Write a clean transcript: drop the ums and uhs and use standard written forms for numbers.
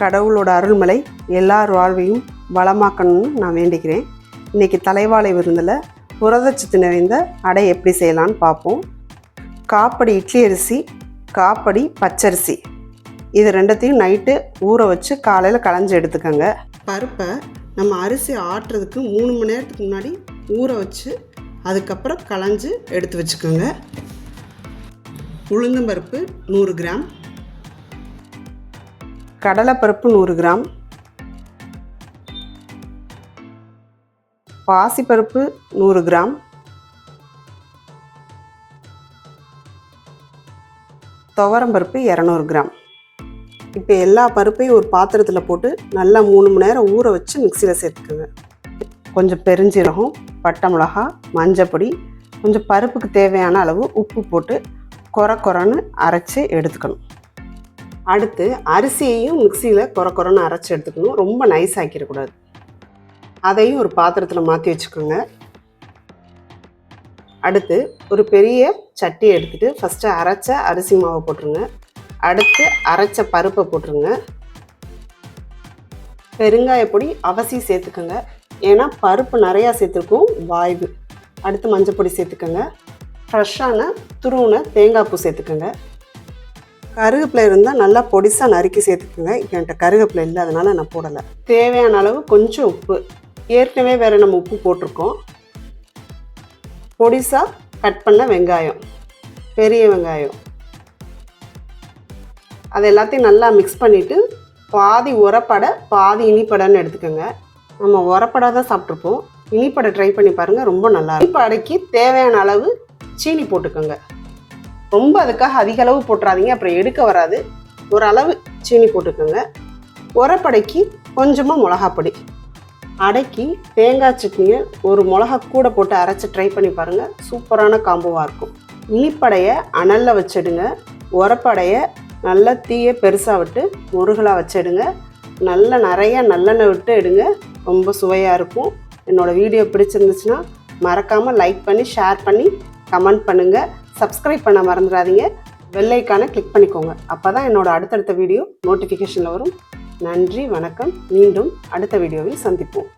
கடவுளோட அருள்மலை எல்லார் வாழ்வையும் வளமாக்கணும்னு நான் வேண்டிக்கிறேன். இன்றைக்கி தலைவாழை விருந்தில் புரதச்சத்து நிறைந்த அடை எப்படி செய்யலான்னு பார்ப்போம். காப்படி இட்லி அரிசி, காப்படி பச்சரிசி, இது ரெண்டத்தையும் நைட்டு ஊற வச்சு காலையில் களைஞ்சி எடுத்துக்கோங்க. பருப்பை நம்ம அரிசி ஆட்டுறதுக்கு 3 மணி நேரத்துக்கு முன்னாடி ஊற வச்சு அதுக்கப்புறம் களைஞ்சி எடுத்து வச்சுக்கோங்க. உளுந்தம்பருப்பு 100 கிராம், கடலைப்பருப்பு 100 கிராம், பாசிப்பருப்பு 100 கிராம், துவரம்பருப்பு 200 கிராம். இப்போ எல்லா பருப்பையும் ஒரு பாத்திரத்தில் போட்டு நல்லா 3 மணி நேரம் ஊற வச்சு மிக்சியில் சேர்த்துக்கோங்க. கொஞ்சம் பெருஞ்சீரகம், பட்டை மிளகா, மஞ்சப்பொடி, கொஞ்சம் பருப்புக்கு தேவையான அளவு உப்பு போட்டு கொரன்னு அரைச்சி எடுத்துக்கணும். அடுத்து அரிசியையும் மிக்சியில் கொரன்னு அரைச்சி எடுத்துக்கணும். ரொம்ப நைஸ் ஆக்கிடக்கூடாது. அதையும் ஒரு பாத்திரத்தில் மாற்றி வச்சுக்கோங்க. அடுத்து ஒரு பெரிய சட்டி எடுத்துகிட்டு ஃபஸ்ட்டு அரைச்ச அரிசி மாவை போட்டுருங்க. அடுத்து அரைச்ச பருப்பை போட்டுருங்க. பெருங்காயப்பொடி அவசியம் சேர்த்துக்கோங்க, ஏன்னா பருப்பு நிறையா சேர்த்துருக்கும் வாய்வு. அடுத்து மஞ்சப்பொடி சேர்த்துக்கோங்க. ஃப்ரெஷ்ஷான துருவின தேங்காய் பூ சேர்த்துக்கோங்க. கருவேப்பிலை இருந்தால் நல்லா பொடிசாக நறுக்கி சேர்த்துக்கோங்க. இப்போ என்கிட்ட கருவேப்பிலை இல்லை, அதனால் நான் போடலை. தேவையான அளவு கொஞ்சம் உப்பு, ஏற்கனவே வேறு நம்ம உப்பு போட்டிருக்கோம். பொடிசாக கட் பண்ண வெங்காயம், பெரிய வெங்காயம், அது எல்லாத்தையும் நல்லா மிக்ஸ் பண்ணிவிட்டு பாதி உரப்படை பாதி இனிப்படைன்னு எடுத்துக்கோங்க. நம்ம உரப்படை தான் சாப்பிட்ருப்போம், இனிப்படை ட்ரை பண்ணி பாருங்கள், ரொம்ப நல்லா. இனிப்படைக்கு தேவையான அளவு சீனி போட்டுக்கோங்க. ரொம்ப அதுக்காக அதிக அளவு போட்டுறாதீங்க, அப்புறம் எடுக்க வராது. ஒரு அளவு சீனி போட்டுக்கோங்க. உரப்படைக்கு கொஞ்சமாக மிளகாப்பொடி. அடைக்கி தேங்காய் சட்னியை ஒரு மிளகா கூட போட்டு அரைச்சி ட்ரை பண்ணி பாருங்கள், சூப்பரான காம்போவாக இருக்கும். இனிப்படையை அனலில் வச்சிடுங்க. உரப்படையை நல்லா தீயை பெருசாக விட்டு முருகலாக வச்சிடுங்க. நிறைய நல்லெண்ணெய் விட்டு எடுங்க, ரொம்ப சுவையாக இருக்கும். என்னோடய வீடியோ பிடிச்சிருந்துச்சுன்னா மறக்காமல் லைக் பண்ணி ஷேர் பண்ணி கமெண்ட் பண்ணுங்கள். சப்ஸ்கிரைப் பண்ண மறந்துடாதீங்க. பெல் ஐக்கானை கிளிக் பண்ணிக்கோங்க, அப்போ தான் என்னோடய அடுத்தடுத்த வீடியோ நோட்டிஃபிகேஷனில் வரும். நன்றி, வணக்கம். மீண்டும் அடுத்த வீடியோவில் சந்திப்போம்.